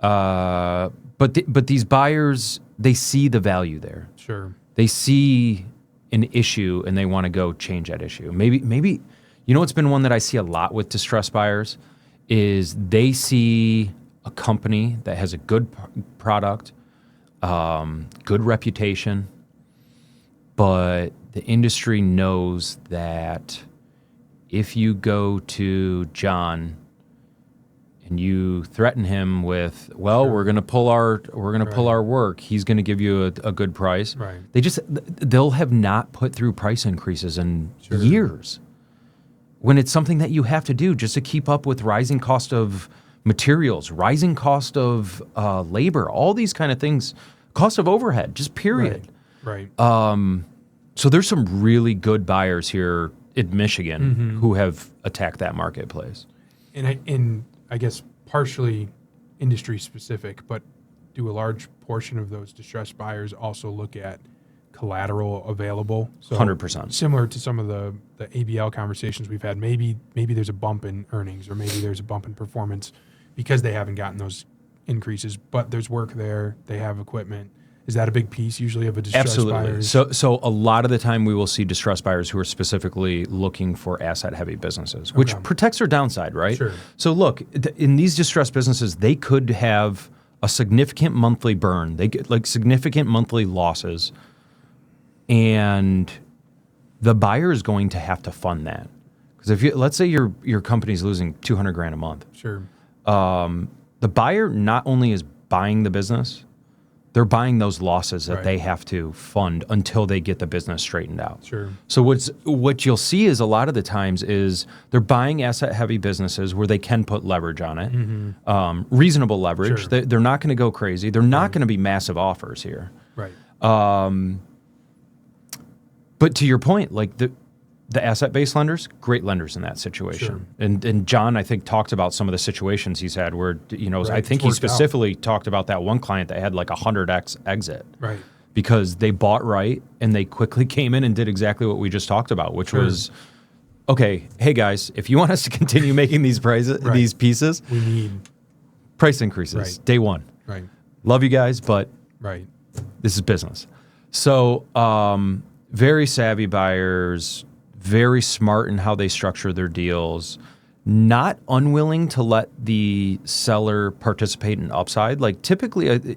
But these buyers, they see the value there. Sure. They see an issue and they want to go change that issue. Maybe what's been one that I see a lot with distressed buyers is they see a company that has a good product, good reputation, but the industry knows that if you go to John and you threaten him with, we're going to pull our work, he's going to give you a good price. Right. They'll have not put through price increases in years. When it's something that you have to do just to keep up with rising cost of materials, rising cost of labor, all these kind of things, cost of overhead, just period. Right. So there's some really good buyers here in Michigan who have attacked that marketplace. And I guess partially industry specific, but do a large portion of those distressed buyers also look at collateral available? So 100%. Similar to some of the ABL conversations we've had, maybe there's a bump in earnings or maybe there's a bump in performance because they haven't gotten those increases, but there's work there, they have equipment. Is that a big piece usually of a distressed buyer? So a lot of the time we will see distressed buyers who are specifically looking for asset-heavy businesses, which protects their downside, right? Sure. So look, in these distressed businesses, they could have a significant monthly burn. They get like significant monthly losses, and the buyer is going to have to fund that. Because if let's say your company's losing $200,000 a month, Sure. the buyer not only is buying the business, they're buying those losses that they have to fund until they get the business straightened out. Sure. So what you'll see is a lot of the times is they're buying asset-heavy businesses where they can put leverage on it, reasonable leverage. Sure. They're not going to go crazy. They're not going to be massive offers here. Right. But to your point, like the asset-based lenders, great lenders in that situation. Sure. And John, I think, talked about some of the situations he's had where, Right. I think It's he worked specifically talked about that one client that had like a 100x exit. Right. Because they bought right and they quickly came in and did exactly what we just talked about, which Sure. was, okay, hey guys, if you want us to continue making these prices, these pieces, We need. price increases, Right. day one. Right. Love you guys, but Right. this is business. So very savvy buyers, very smart in how they structure their deals, not unwilling to let the seller participate in upside. Like typically,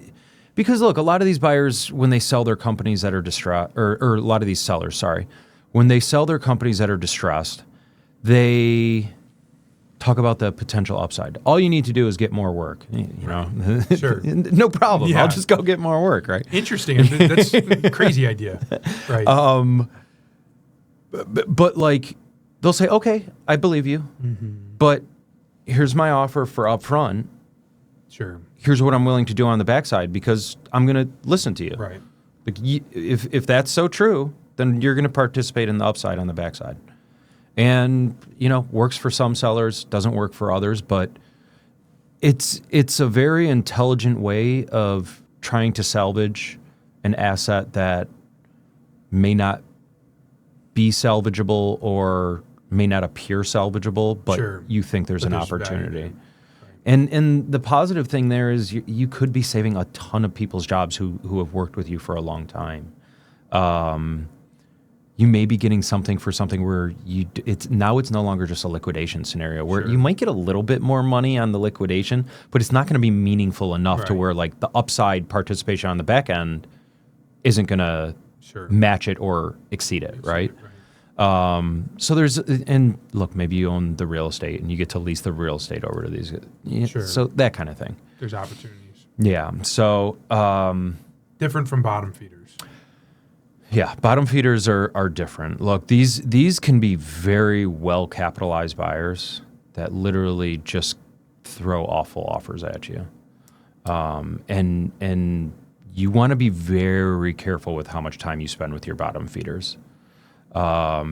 because look, a lot of these buyers, when they sell their companies that are distressed, or a lot of these sellers, sorry, when they sell their companies that are distressed, they talk about the potential upside. All you need to do is get more work, Sure. no problem. Yeah. I'll just go get more work, right? Interesting. That's a crazy idea. Right. But like, they'll say, okay, I believe you, but here's my offer for upfront. Sure. Here's what I'm willing to do on the backside because I'm going to listen to you. Right. Like if that's so true, then you're going to participate in the upside on the backside. And, works for some sellers, doesn't work for others, but it's a very intelligent way of trying to salvage an asset that may not be salvageable or may not appear salvageable, but Sure. you think there's But an there's opportunity. value. And the positive thing there is you could be saving a ton of people's jobs who have worked with you for a long time. You may be getting something for something where it's no longer just a liquidation scenario where Sure. you might get a little bit more money on the liquidation, but it's not going to be meaningful enough to Right. where like the upside participation on the back end isn't going to Sure. match it or exceed it, right? So there's, and look, maybe you own the real estate and you get to lease the real estate over to these, Sure. so that kind of thing. There's opportunities. Yeah. So, Different from bottom feeders. yeah, bottom feeders are different. Look, these can be very well capitalized buyers that literally just throw awful offers at you. And you want to be very careful with how much time you spend with your bottom feeders.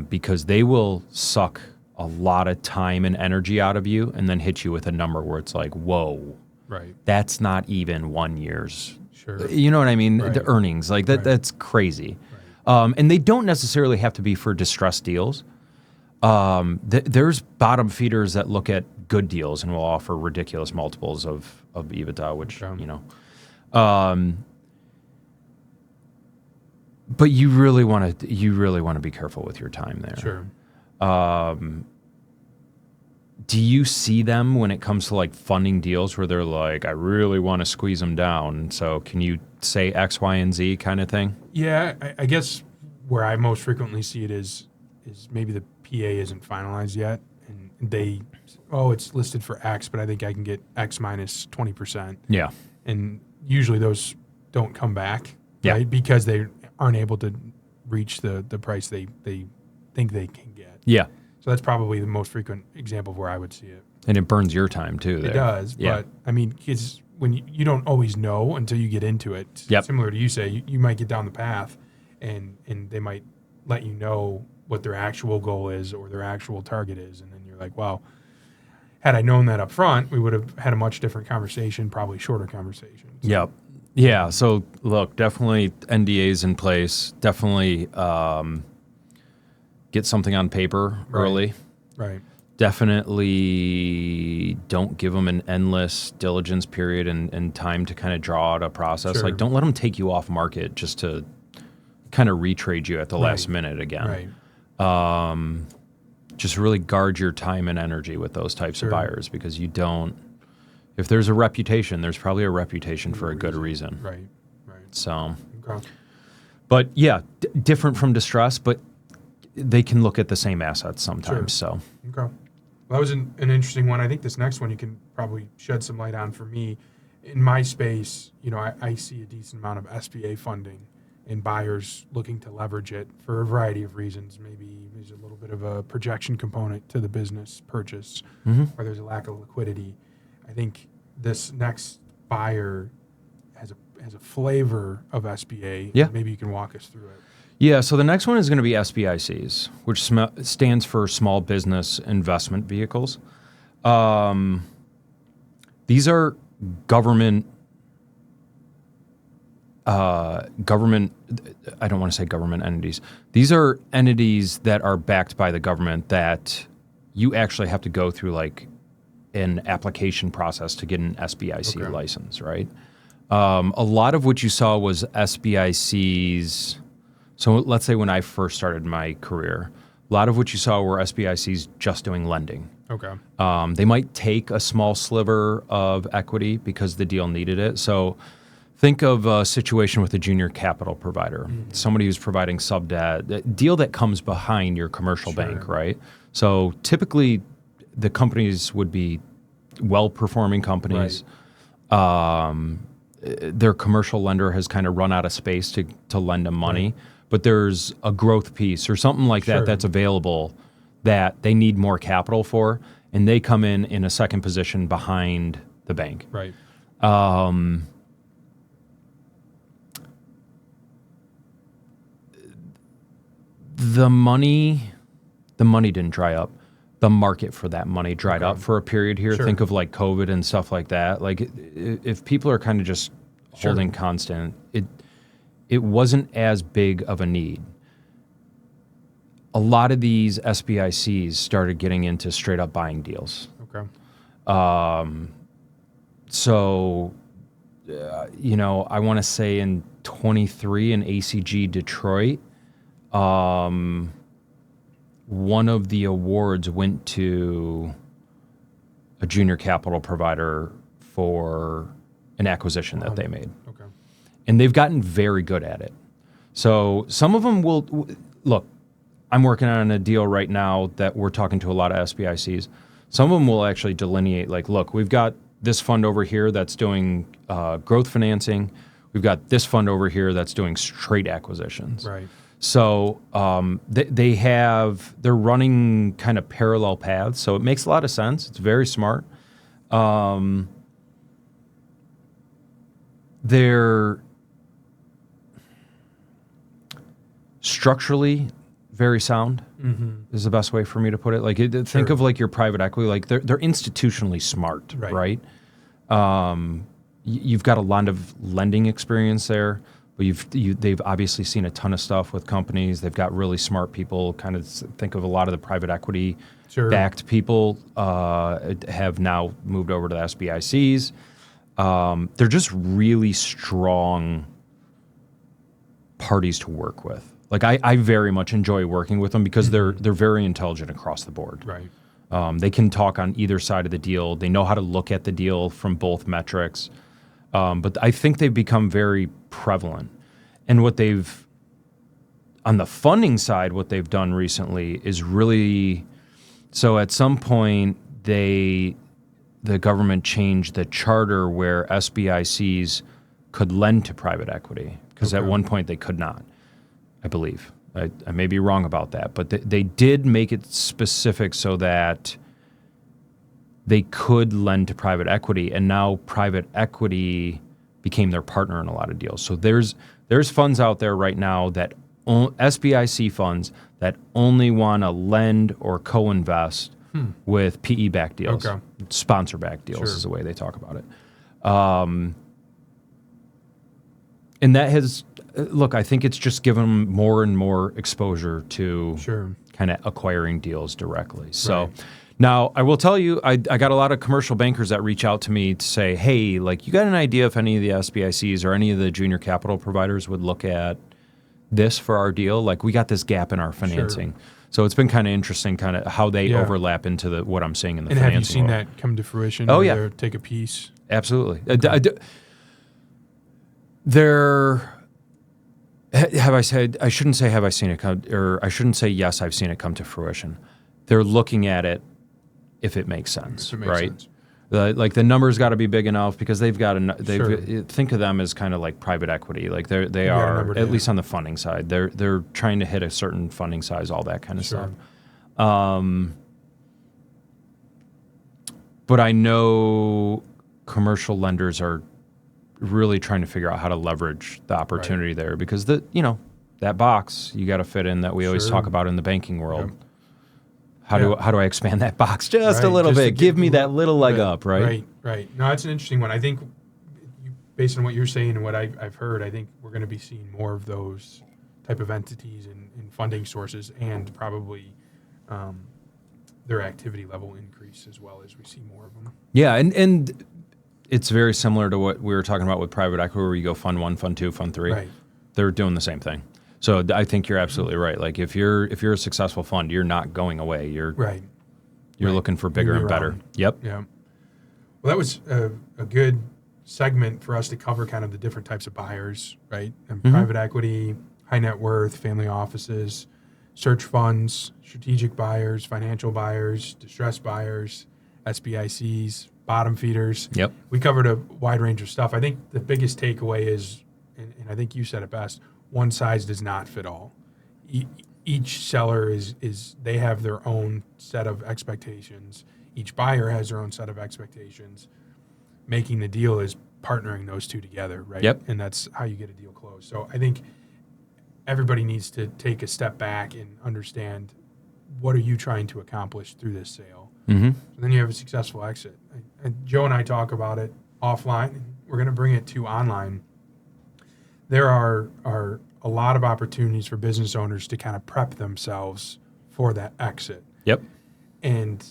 Because they will suck a lot of time and energy out of you and then hit you with a number where it's like, whoa, Right. that's not even 1 year's. Sure. You know what I mean? Right. The earnings, like that, Right. that's crazy. And they don't necessarily have to be for distressed deals. There's bottom feeders that look at good deals and will offer ridiculous multiples of EBITDA, which, Okay. But you really want to be careful with your time there. Sure. Do you see them when it comes to like funding deals where they're like, I really want to squeeze them down, so can you say X, Y, and Z kind of thing? Yeah, I guess where I most frequently see it is maybe the PA isn't finalized yet, and it's listed for X, but I think I can get X minus 20%. Yeah. And usually those don't come back, Yeah. right? Because they aren't able to reach the price they think they can get. Yeah. So that's probably the most frequent example of where I would see it. And it burns your time too. There. It does, Yeah. but I mean, kids, when you don't always know until you get into it. Yep. Similar to you say, you might get down the path, and they might let you know what their actual goal is or their actual target is, and then you're like, wow, had I known that up front, we would have had a much different conversation, probably shorter conversation. So, Yep. Yeah. So look, definitely NDAs in place. Definitely get something on paper early. Right. Definitely don't give them an endless diligence period and time to kind of draw out a process. Sure. Like, don't let them take you off market just to kind of retrade you at the last minute again. Right. Just really guard your time and energy with those types Sure. of buyers, because you don't, if there's a reputation, there's probably a reputation for a good reason. Right. Right. So, Okay. but yeah, different from distress, but they can look at the same assets sometimes. Sure. So, Okay. Well, that was an interesting one. I think this next one you can probably shed some light on for me. In my space, I see a decent amount of SBA funding and buyers looking to leverage it for a variety of reasons. Maybe there's a little bit of a projection component to the business purchase, or there's a lack of liquidity. I think this next buyer has a flavor of SBA. Yeah. Maybe you can walk us through it. yeah, so the next one is going to be SBICs, which stands for Small Business Investment Vehicles. These are government, I don't want to say government entities. These are entities that are backed by the government that you actually have to go through like an application process to get an SBIC Okay. license, right? A lot of what you saw was SBICs. So let's say when I first started my career, a lot of what you saw were SBICs just doing lending. Okay. They might take a small sliver of equity because the deal needed it. So think of a situation with a junior capital provider, somebody who's providing sub debt, a deal that comes behind your commercial bank, right? So typically the companies would be well-performing companies. Their commercial lender has kind of run out of space to lend them money, but there's a growth piece or something like that that's available that they need more capital for, and they come in a second position behind the bank. Right. The money didn't dry up. The market for that money dried Okay. up for a period here. Sure. Think of like COVID and stuff like that. Like if people are kind of just Sure. holding constant, it wasn't as big of a need. A lot of these SBICs started getting into straight up buying deals. Okay. So, I want to say in 23 in ACG Detroit, one of the awards went to a junior capital provider for an acquisition that they made. Okay. And they've gotten very good at it. So some of them will look. I'm working on a deal right now that we're talking to a lot of SBICs. Some of them will actually delineate, like, look, we've got this fund over here that's doing growth financing. We've got this fund over here that's doing straight acquisitions. Right. So they're running kind of parallel paths. So it makes a lot of sense. It's very smart. They're structurally very sound is the best way for me to put it. Like think of like your private equity, like they're institutionally smart, right? You've got a lot of lending experience there, but they've obviously seen a ton of stuff with companies. They've got really smart people. Kind of think of a lot of the private equity backed people have now moved over to the SBICs. They're just really strong parties to work with. Like I very much enjoy working with them because they're very intelligent across the board. Right. They can talk on either side of the deal. They know how to look at the deal from both metrics. But I think they've become very prevalent. And on the funding side, what they've done recently is really, so at some point the government changed the charter where SBICs could lend to private equity because at one point they could not, I believe. I may be wrong about that, but they did make it specific so that they could lend to private equity, and now private equity became their partner in a lot of deals. So there's funds out there right now that SBIC funds that only want to lend or co-invest with PE-backed deals. Okay. Sponsor-backed deals is the way they talk about it. And that has, look, I think it's just given them more and more exposure to kind of acquiring deals directly. So now I will tell you, I got a lot of commercial bankers that reach out to me to say, hey, like, you got an idea if any of the SBICs or any of the junior capital providers would look at this for our deal? Like, we got this gap in our financing. So it's been kind of interesting kind of how they overlap into what I'm seeing in the financing have you seen world. that come to fruition? Oh, yeah. Take a piece? Absolutely. Have I said, I shouldn't say have I seen it come, or I shouldn't say yes, I've seen it come to fruition. They're looking at it if it makes sense, right? Sense. Like the numbers got to be big enough because they've got think of them as kind of like private equity. Like they are at least on the funding side. They're trying to hit a certain funding size, all that kind of stuff. But I know commercial lenders are really trying to figure out how to leverage the opportunity there because that box you got to fit in that we always talk about in the banking world. Yep. How do I expand that box just a little bit? Give me that little leg up, right? Right. No, that's an interesting one. I think based on what you're saying and what I've heard, I think we're going to be seeing more of those type of entities and funding sources and probably their activity level increase as well as we see more of them. Yeah, and it's very similar to what we were talking about with private equity where you go fund 1, fund 2, fund 3. Right. They're doing the same thing. So I think you're absolutely right. Like if you're a successful fund, you're not going away. You're looking for bigger and better. Yep. Yeah. Well, that was a good segment for us to cover kind of the different types of buyers, right? And private equity, high net worth, family offices, search funds, strategic buyers, financial buyers, distressed buyers, SBICs, bottom feeders. Yep. We covered a wide range of stuff. I think the biggest takeaway is, and I think you said it best, one size does not fit all. Each seller is they have their own set of expectations. Each buyer has their own set of expectations. Making the deal is partnering those two together, right? Yep. And that's how you get a deal closed. So I think everybody needs to take a step back and understand what are you trying to accomplish through this sale. Mm-hmm. So then you have a successful exit. Joe and I talk about it offline. And we're going to bring it to online. There are a lot of opportunities for business owners to kind of prep themselves for that exit. Yep. And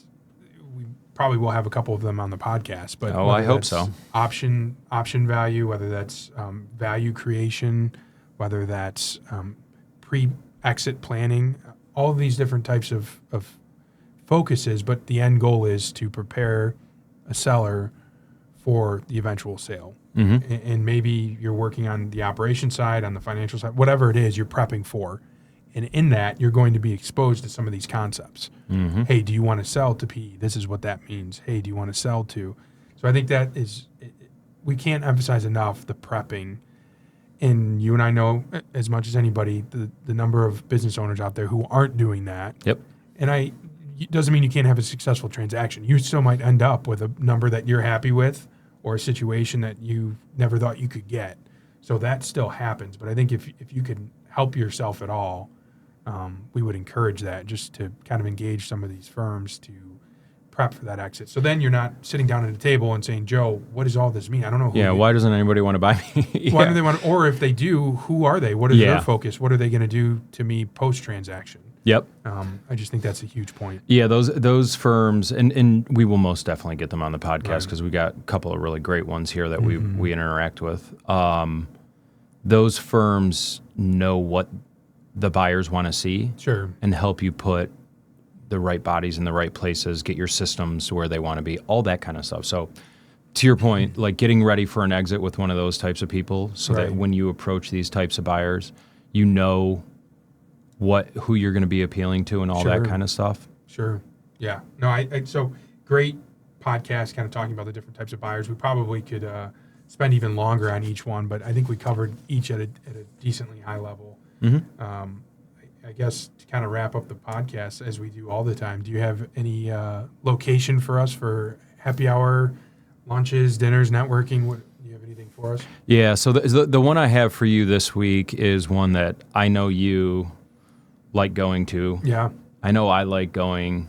we probably will have a couple of them on the podcast. But I hope so. Option value, whether that's value creation, whether that's pre-exit planning, all of these different types of focuses. But the end goal is to prepare a seller for the eventual sale. Mm-hmm. And maybe you're working on the operation side, on the financial side, whatever it is you're prepping for. And in that, you're going to be exposed to some of these concepts. Mm-hmm. Hey, do you want to sell to PE? This is what that means. Hey, do you want to sell to? So I think that is, we can't emphasize enough the prepping. And you and I know as much as anybody, the number of business owners out there who aren't doing that. Yep. And it doesn't mean you can't have a successful transaction. You still might end up with a number that you're happy with or a situation that you never thought you could get. So that still happens. But I think if you could help yourself at all, we would encourage that, just to kind of engage some of these firms to prep for that exit. So then you're not sitting down at a table and saying, Joe, what does all this mean? I don't know who. Yeah, why doesn't anybody want to buy me? Yeah. Why do they want, or if they do, who are they? What is their focus? What are they going to do to me post-transaction? Yep. I just think that's a huge point. Yeah, those firms, and we will most definitely get them on the podcast because Right. we got a couple of really great ones here that we interact with. Those firms know what the buyers want to see, Sure. and help you put the right bodies in the right places, get your systems where they want to be, all that kind of stuff. So to your point, like getting ready for an exit with one of those types of people so that Right. when you approach these types of buyers, you know who you're going to be appealing to and all that Sure. kind of stuff. Sure. Yeah. No, so great podcast kind of talking about the different types of buyers. We probably could spend even longer on each one, but I think we covered each at a decently high level. Mm-hmm. I guess to kind of wrap up the podcast, as we do all the time, do you have any location for us for happy hour, lunches, dinners, networking? Do you have anything for us? Yeah, so the one I have for you this week is one that I know you like going to. Yeah. I know I like going.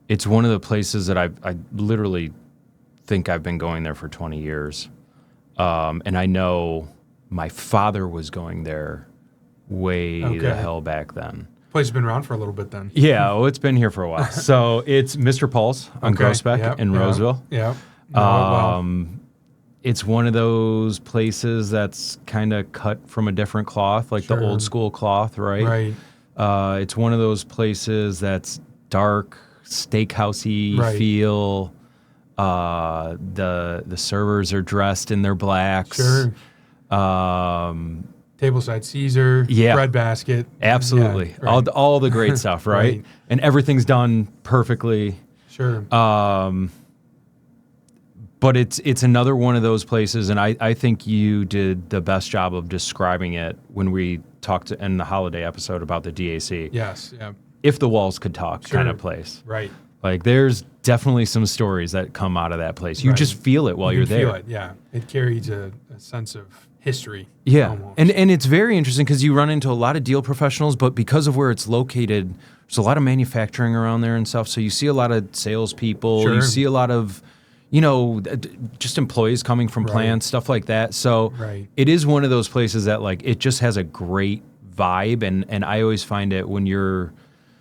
It's one of the places that I literally think I've been going there for 20 years. And I know my father was going there way the hell back then. Place has been around for a little bit then. Yeah, well, it's been here for a while. So it's Mr. Paul's on Groesbeck in Roseville. Yeah. It's one of those places that's kind of cut from a different cloth, like the old school cloth, right? Right. It's one of those places that's dark, steakhousey feel. The servers are dressed in their blacks. Sure. Tableside Caesar, bread basket. Absolutely. Yeah, right. All the great stuff, right? Right. And everything's done perfectly. Sure. But it's another one of those places, and I think you did the best job of describing it when we talked in the holiday episode about the DAC. Yes. Yeah. If the walls could talk kind of place. Right. Like there's definitely some stories that come out of that place. You just feel it while you're there. Feel it, yeah. It carries a sense of history. Yeah. Almost. And it's very interesting because you run into a lot of deal professionals, but because of where it's located, there's a lot of manufacturing around there and stuff. So you see a lot of salespeople. Sure. You see a lot of, just employees coming from plants, stuff like that. So it is one of those places that like it just has a great vibe. And I always find it when you're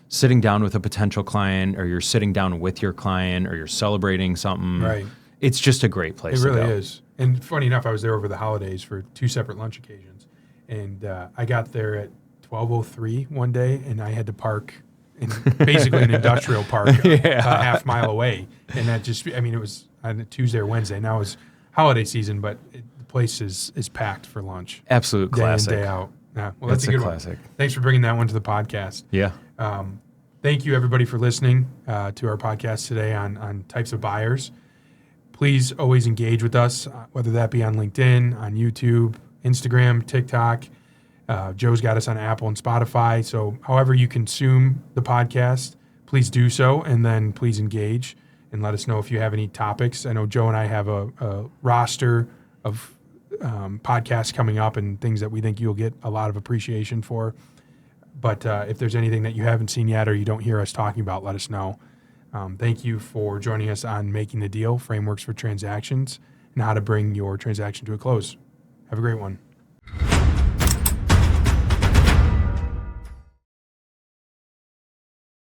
sitting down with a potential client or you're sitting down with your client or you're celebrating something. Right. It's just a great place to go. It really is. And funny enough, I was there over the holidays for 2 separate lunch occasions. And I got there at 12:03 one day, and I had to park in basically an industrial park a half mile away. And that it was on a Tuesday or Wednesday. Now it's holiday season, but the place is packed for lunch. Absolute classic. Day in, day out. Yeah, well, that's a good classic. one. Thanks for bringing that one to the podcast. Yeah. Thank you, everybody, for listening to our podcast today on types of buyers. Please always engage with us, whether that be on LinkedIn, on YouTube, Instagram, TikTok. Joe's got us on Apple and Spotify. So however you consume the podcast, please do so, and then please engage and let us know if you have any topics. I know Joe and I have a roster of podcasts coming up and things that we think you'll get a lot of appreciation for. But if there's anything that you haven't seen yet or you don't hear us talking about, let us know. Thank you for joining us on Making the Deal, Frameworks for Transactions, and how to bring your transaction to a close. Have a great one.